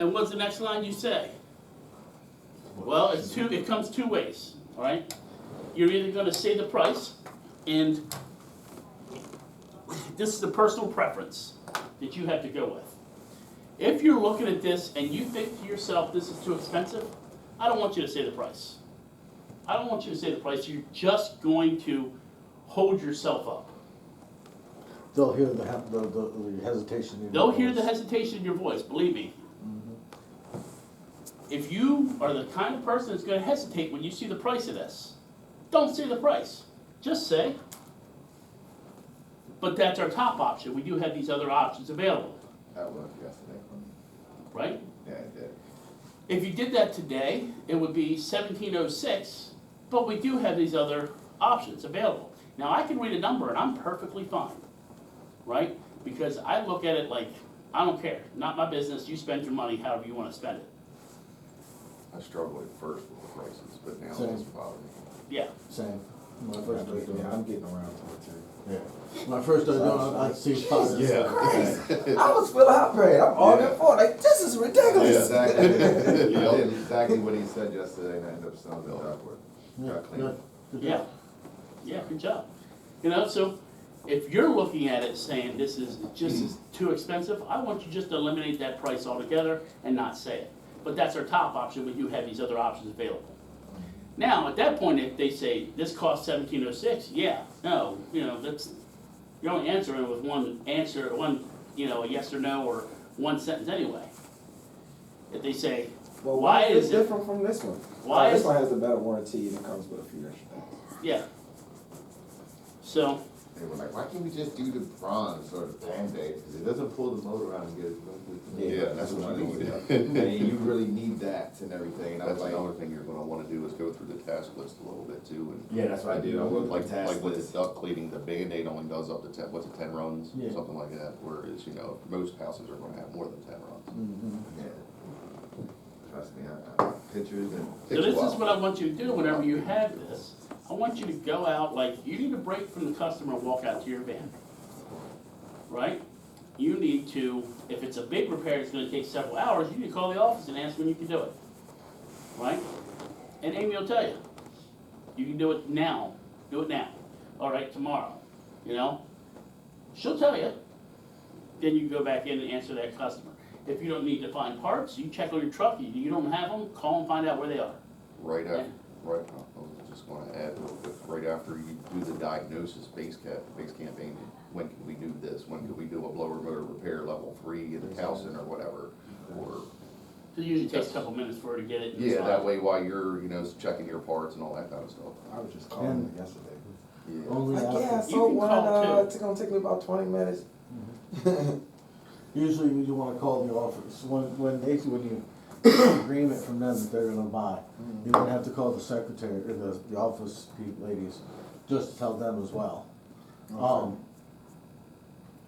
And what's the next line you say? Well, it comes two ways, all right? You're either gonna say the price, and this is a personal preference that you have to go with. If you're looking at this and you think to yourself, this is too expensive, I don't want you to say the price. I don't want you to say the price, you're just going to hold yourself up. They'll hear the hesitation in your They'll hear the voice. hesitation in your voice, believe me. If you are the kind of person that's gonna hesitate when you see the price of this, don't say the price, just say, but that's our top option, we do have these other options available, That worked yesterday for me. right? Yeah, it did. If you did that today, it would be 1706, but we do have these other options available. Now, I can read a number and I'm perfectly fine, right? Because I look at it like, I don't care, not my business, you spend your money however you wanna spend it. I struggled at first with the prices, but now it Same. doesn't bother me. Yeah, Same. When I first started doing Yeah, it. I'm getting around to it too. Yeah. When I first started doing it, I'd see five. Christ. I was feeling outraged. I'm arguing for it. Like, this is ridiculous. Exactly. I did exactly what he said yesterday, and I ended up selling the ductwork. Yeah, Got clean. good. Good yeah, job. yeah, good job. You know, so if you're looking at it saying this is just is too expensive, I want you just to eliminate that price altogether and not say it. But that's our top option, we do have these other options available. Now, at that point, if they say, this costs 1706, yeah, no, you know, that's, you're only answering with one answer, one, you know, a yes or no, or one sentence anyway. If they say, Well, why it's is it, different from this one? why This is, one has the better warranty and it comes with a few extra things. yeah. So, They were like, why can't we just do the bronze or the Band-Aid? Because it doesn't pull the motor out and get it. Yeah, that's what I need. And you really need that and everything, and I was That's like, another thing you're gonna wanna do is go through the task list a little bit too, and Yeah, that's what I did. I worked like, with the task like with list. the duct cleaning, the Band-Aid only does up to 10, what's it, 10 runs? Yeah. Something like that, whereas, you know, most houses are gonna have more than 10 runs. yeah. Trust me, I pictures and. so this is what I want you to do whenever you have this. I want you to go out, like, you need a break from the customer and walk out to your van. Right? You need to, if it's a big repair, it's gonna take several hours, you need to call the office and ask when you can do it. Right? And Amy will tell you, you can do it now, do it now. All right, tomorrow, you know? She'll tell you. Then you go back in and answer that customer. If you don't need to find parts, you check on your truck, you don't have them, call and find out where they are. Right after, right, I was just gonna add, real quick, right after you do the diagnosis, base camp Amy, when can we do this? When can we do a blower motor repair level 3 in the house or whatever? Or, It usually takes a couple minutes for her to get it. yeah, that way while you're, you know, checking your parts and all that kind of stuff. I was just calling And- it yesterday. Yeah. Only Like, yeah, after, so can one, call, too. it's gonna take me about 20 minutes. usually you wanna call the office, when you get an agreement from them that they're gonna buy, you're gonna have to call the secretary, or the office ladies, just to tell them as well.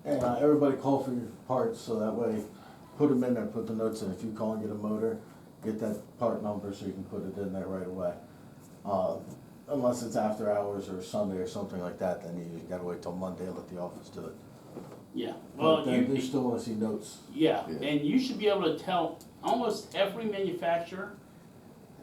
And everybody call for your parts, so that way, put them in there, put the notes in, if you call and get a motor, get that part number so you can put it in there right away. Unless it's after hours or Sunday or something like that, then you gotta wait till Monday and let the office do it. Yeah, But well, then they you, still wanna see notes. yeah, Yeah. and you should be able to tell, almost every manufacturer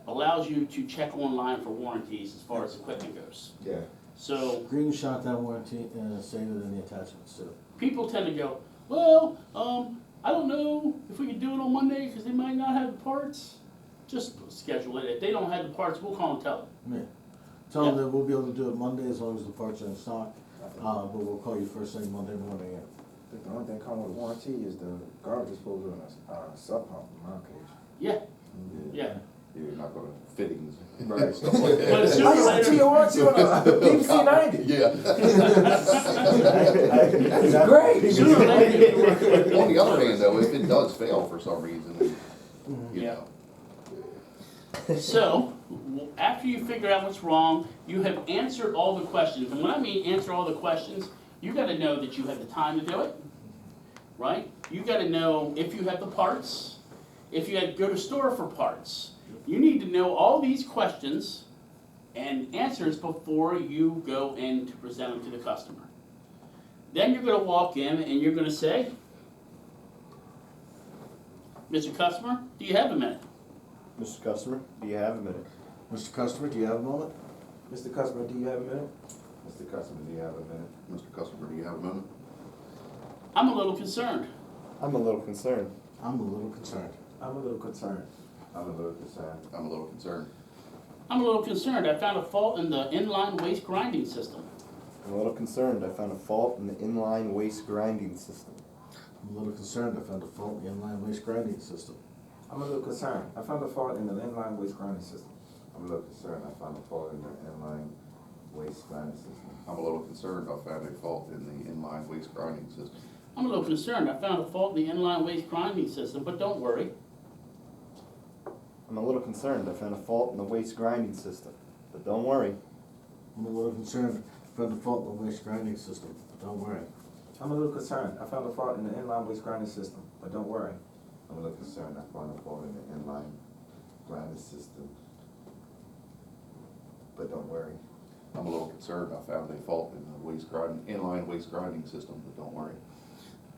allows you to check online for warranties as far as equipment goes. Yeah. So, Screenshot that warranty and save it in the attachments too. people tend to go, well, I don't know if we can do it on Monday, because they might not have the parts. Just schedule it, if they don't have the parts, we'll call and tell them. Yeah. Tell them that we'll be able to do it Monday as long as the parts are in stock, but we'll call you first thing Monday morning. I think the only thing coming with warranty is the garbage disposal and a sub pump in my case. Yeah, yeah. You're not gonna fittings. Right. Stuff like that. But sooner I or used to later, your warranty on a BBC 90. Yeah. That's great. sooner or later, On the other hand though, if it does fail for some reason, you Yeah. know, So, after you figure out what's wrong, you have answered all the questions. And when I mean answer all the questions, you gotta know that you have the time to do it, right? You gotta know if you have the parts, if you had to go to store for parts. You need to know all these questions and answers before you go in to present them to the customer. Then you're gonna walk in and you're gonna say, Mr. Customer, do you have a minute? Mr. Customer, do you have a minute? Mr. Customer, do you have a moment? Mr. Customer, do you have a minute? Mr. Customer, do you have a minute? Mr. Customer, do you have a moment? I'm a little concerned. I'm a little concerned. I'm a little concerned. I'm a little concerned. I'm a little concerned. I'm a little concerned. I'm a little concerned. I found a fault in the inline waste grinding system. I'm a little concerned. I found a fault in the inline waste grinding system. I'm a little concerned. I found a fault in the inline waste grinding system. I'm a little concerned. I found a fault in the inline waste grinding system. I'm a little concerned. I found a fault in the inline waste grinding system. I'm a little concerned. I found a fault in the inline waste grinding system. I'm a little concerned. I found a fault in the inline waste grinding system, but don't worry. I'm a little concerned. I found a fault in the waste grinding system. But don't worry. I'm a little concerned. I found a fault in the waste grinding system. But don't worry. I'm a little concerned. I found a fault in the inline waste grinding system, but don't worry. I'm a little concerned. I found a fault in the inline grinding system. But don't worry. I'm a little concerned. I found a fault in the inline waste grinding system, but don't worry.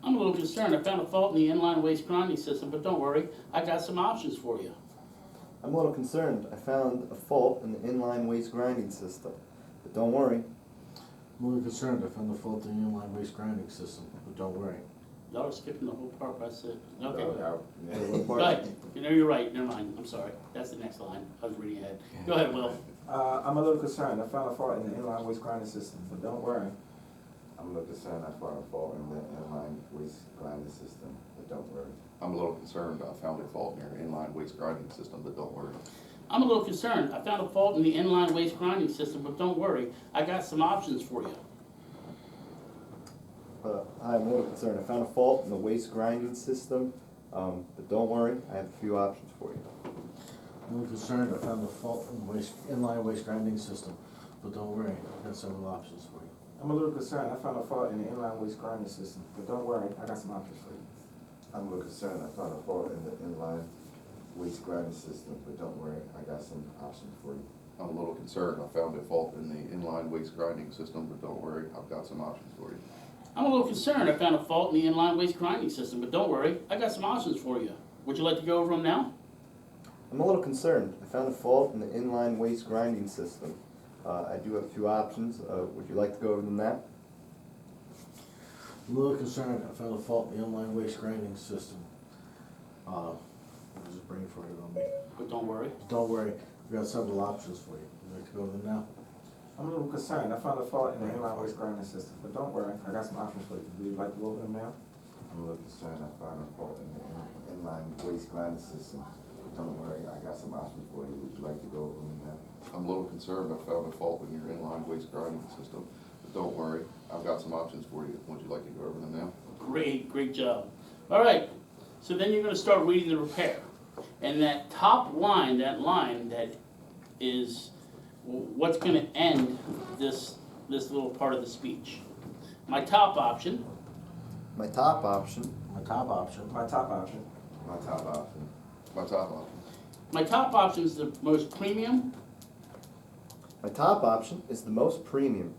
I'm a little concerned. I found a fault in the inline waste grinding system, but don't worry. I got some options for you. I'm a little concerned. I found a fault in the inline waste grinding system. But don't worry. I'm a little concerned. I found a fault in the inline waste grinding system. But don't worry. Y'all are skipping the whole part where I said, okay. Yeah. Go ahead. You know, you're right. Never mind. I'm sorry. That's the next line. I was reading ahead. Go ahead, Will. I'm a little concerned. I found a fault in the inline waste grinding system, but don't worry. I'm a little concerned. I found a fault in the inline waste grinding system. But don't worry. I'm a little concerned. I found a fault in your inline waste grinding system, but don't worry. I'm a little concerned. I found a fault in the inline waste grinding system, but don't worry. I got some options for you. I'm a little concerned. I found a fault in the waste grinding system. But don't worry. I have a few options for you. I'm a little concerned. I found a fault in the inline waste grinding system. But don't worry. I've got several options for you. I'm a little concerned. I found a fault in the inline waste grinding system, but don't worry. I got some options for you. I'm a little concerned. I found a fault in the inline waste grinding system. But don't worry. I got some options for you. I'm a little concerned. I found a fault in the inline waste grinding system, but don't worry. I've got some options for you. I'm a little concerned. I found a fault in the inline waste grinding system, but don't worry. I got some options for you. Would you like to go over them now? I'm a little concerned. I found a fault in the inline waste grinding system. I do have a few options. Would you like to go over them now? I'm a little concerned. I found a fault in the inline waste grinding system. There's a brain fart on me. But don't worry. Don't worry. We've got several options for you. Would you like to go over them now? I'm a little concerned. I found a fault in the inline waste grinding system, but don't worry. I got some options for you. Would you like to go over them now? I'm a little concerned. I found a fault in the inline waste grinding system. Don't worry, I got some options for you. Would you like to go over them now? I'm a little concerned. I found a fault in your inline waste grinding system, but don't worry. I've got some options for you. Would you like to go over them now? Great job. All right. So then you're going to start reading the repair. And that top line, that is what's going to end this little part of the speech. My top option. My top option. My top option. My top option. My top option. My top option. My top option is the most premium. My top option is the most premium.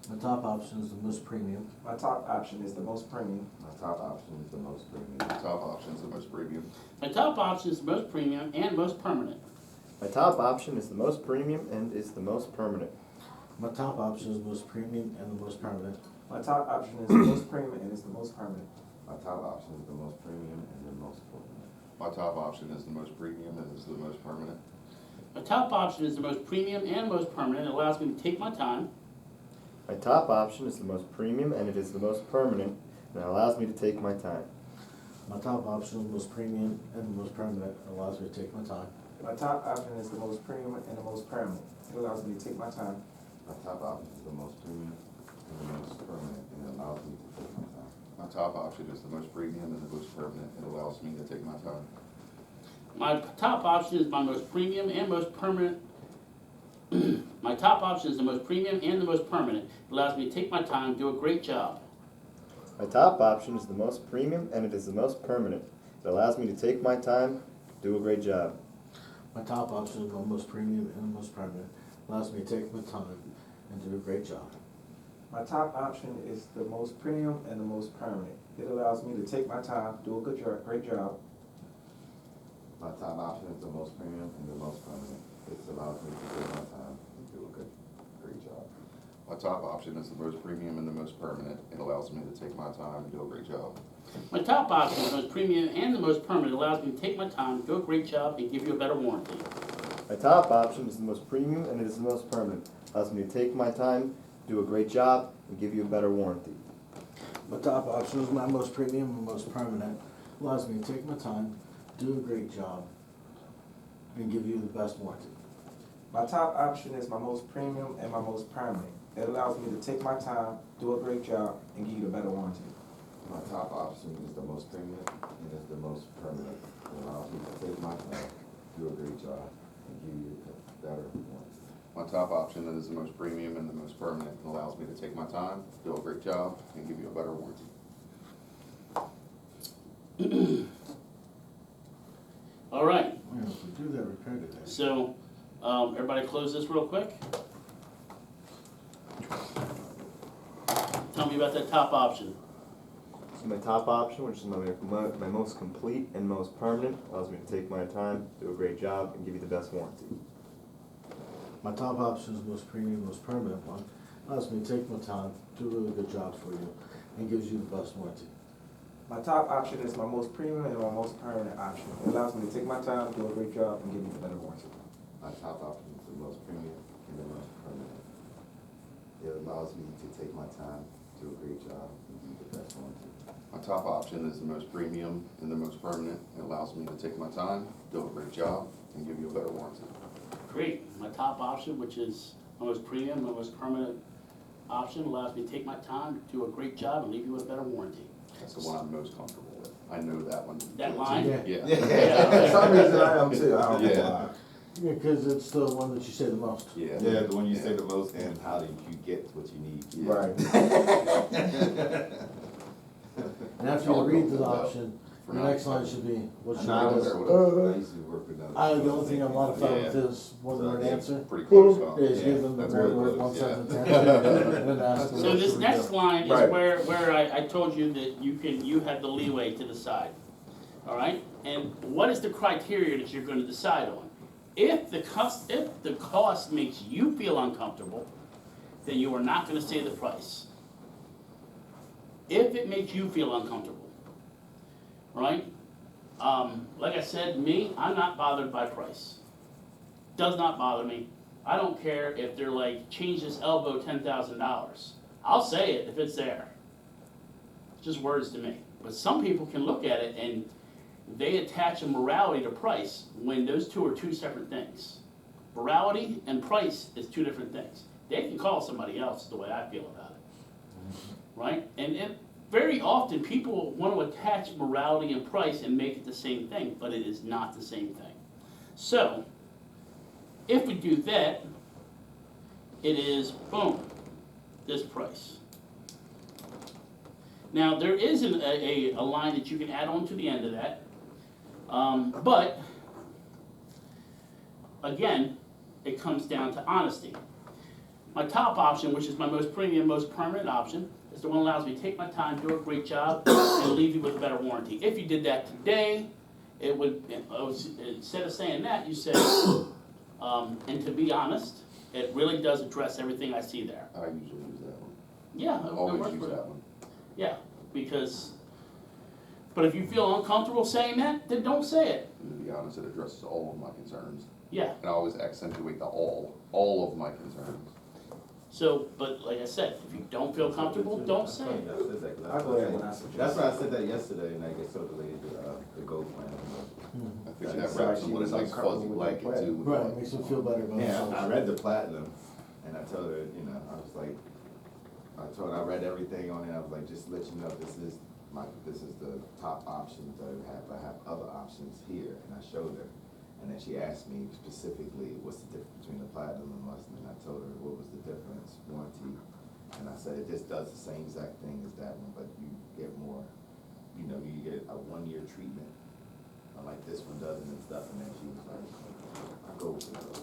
My top option is the most premium. My top option is the most premium. My top option is the most premium. My top option is the most premium. My top option is the most premium and most permanent. My top option is the most premium and is the most permanent. My top option is the most premium and the most permanent. My top option is the most premium and is the most permanent. My top option is the most premium and the most permanent. My top option is the most premium and is the most permanent. My top option is the most premium and most permanent. It allows me to take my time. My top option is the most premium and it is the most permanent, and it allows me to take my time. My top option is the most premium and the most permanent. It allows me to take my time. My top option is the most premium and the most permanent. It allows me to take my time. My top option is the most premium and the most permanent, and it allows me to take my time. My top option is the most premium and the most permanent. It allows me to take my time. My top option is my most premium and most permanent. My top option is the most premium and the most permanent. It allows me to take my time, do a great job. My top option is the most premium and it is the most permanent. It allows me to take my time, do a great job. My top option is the most premium and the most permanent. It allows me to take my time and do a great job. My top option is the most premium and the most permanent. It allows me to take my time, do a great job. My top option is the most premium and the most permanent. This allows me to take my time and do a great job. My top option is the most premium and the most permanent. It allows me to take my time and do a great job. My top option, the most premium and the most permanent, allows me to take my time, do a great job, and give you a better warranty. My top option is the most premium and it is the most permanent. Allows me to take my time, do a great job, and give you a better warranty. My top option is my most premium and most permanent. Allows me to take my time, do a great job, and give you the best warranty. My top option is my most premium and my most permanent. It allows me to take my time, do a great job, and give you the better warranty. My top option is the most premium and is the most permanent. It allows me to take my time, do a great job, and give you a better warranty. My top option is the most premium and the most permanent. It allows me to take my time, do a great job, and give you a better warranty. All right, You know, if we do that repair today. so, everybody close this real quick. Tell me about that top option. So my top option, which is my most complete and most permanent, allows me to take my time, do a great job, and give you the best warranty. My top option is the most premium, most permanent one. Allows me to take my time, do a really good job for you, and gives you the best warranty. My top option is my most premium and my most permanent option. It allows me to take my time, do a great job, and give you the better warranty. My top option is the most premium and the most permanent. It allows me to take my time, do a great job, and give you the best warranty. My top option is the most premium and the most permanent. It allows me to take my time, do a great job, and give you a better warranty. Great. My top option, which is my most premium, my most permanent option, allows me to take my time, do a great job, and leave you with a better warranty. That's the one I'm most comfortable with. I know that one. That line? Yeah. For some reason I am too. I don't know Yeah. why. Yeah, because it's the one that you say the most. Yeah. Yeah, the one you say the most, and how do you get what you need? Yeah. Right. And after you read the For option, For your now. next line should be, what should I I was, do? I used to work with them. The only thing I'm modified with Yeah. is one word answer. Pretty close, huh? Is Yeah, give them the that's one really word, close, one yeah. sentence answer, and then ask them So what this should we next do. line is Right. where I told you that you have the leeway to decide. All right? And what is the criteria that you're gonna decide on? If the cost makes you feel uncomfortable, then you are not gonna say the price. If it makes you feel uncomfortable, right? Like I said, I'm not bothered by price. Does not bother me. I don't care if they're like, change this elbow $10,000. I'll say it if it's there. It's just words to me. But some people can look at it and they attach a morality to price when those two are two separate things. Morality and price is two different things. They can call somebody else the way I feel about it, right? And very often people want to attach morality and price and make it the same thing, but it is not the same thing. So, if we do that, it is, boom, this price. Now, there is a line that you can add on to the end of that, but, again, it comes down to honesty. My top option, which is my most premium, most permanent option, is the one that allows me to take my time, do a great job, and leave you with a better warranty. If you did that today, it would, instead of saying that, you say, and to be honest, it really does address everything I see there. I usually use that one. Yeah, it Always works use for that one. Yeah, because, but if you feel uncomfortable saying that, then don't say it. And to be honest, it addresses all of my concerns. Yeah, And I always accentuate the all of my concerns. so, but like I said, if you don't feel comfortable, don't say it. I go ahead when I suggest. That's why I said that yesterday, and I get so delayed the goal plan. I think She that said wraps she them with was a nice uncomfortable fuzzy with blanket that too. Right, it makes them feel better about Yeah, themselves. I read the platinum, and I told her, I was like, I read everything on it, I was like, just to let you know, this is the top options that I have other options here, and I showed her. And then she asked me specifically, what's the difference between the platinum and Mustang, and I told her, what was the difference, warranty, and I said, it just does the same exact thing as that one, but you get more, you get a 1-year treatment, like this one doesn't and stuff, and then she was like, I go with it.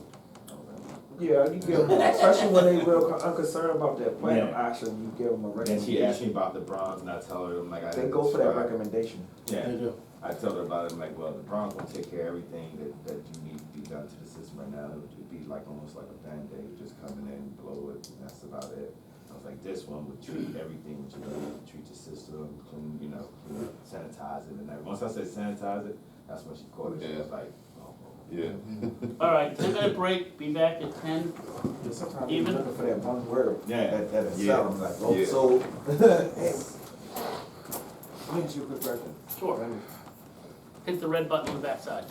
Yeah, you give them, especially when they real unconcerned about that plan Yeah. option, you give them a Then recommendation. she asked me about the bronze, and I tell her, I'm like, They go for that recommendation. They Yeah, do. I told her about it, I'm like, well, the Bronx will take care of everything that you need to be done to the system right now. It would be like, almost like a Band-Aid, just come in and blow it, and that's about it. I was like, this one would treat everything what you need, treat the system, clean, you know, sanitize it and everything. Once I said sanitize it, that's when she called it, she was like, oh. Yeah. All right, 10-minute break, be back at 10. Yeah, sometimes I'm Even- looking for that one word. Yeah. That is Yeah. I'm like, oh, Yeah. so. Hey, let me ask you a quick question. Sure. Hit the red button on the backside.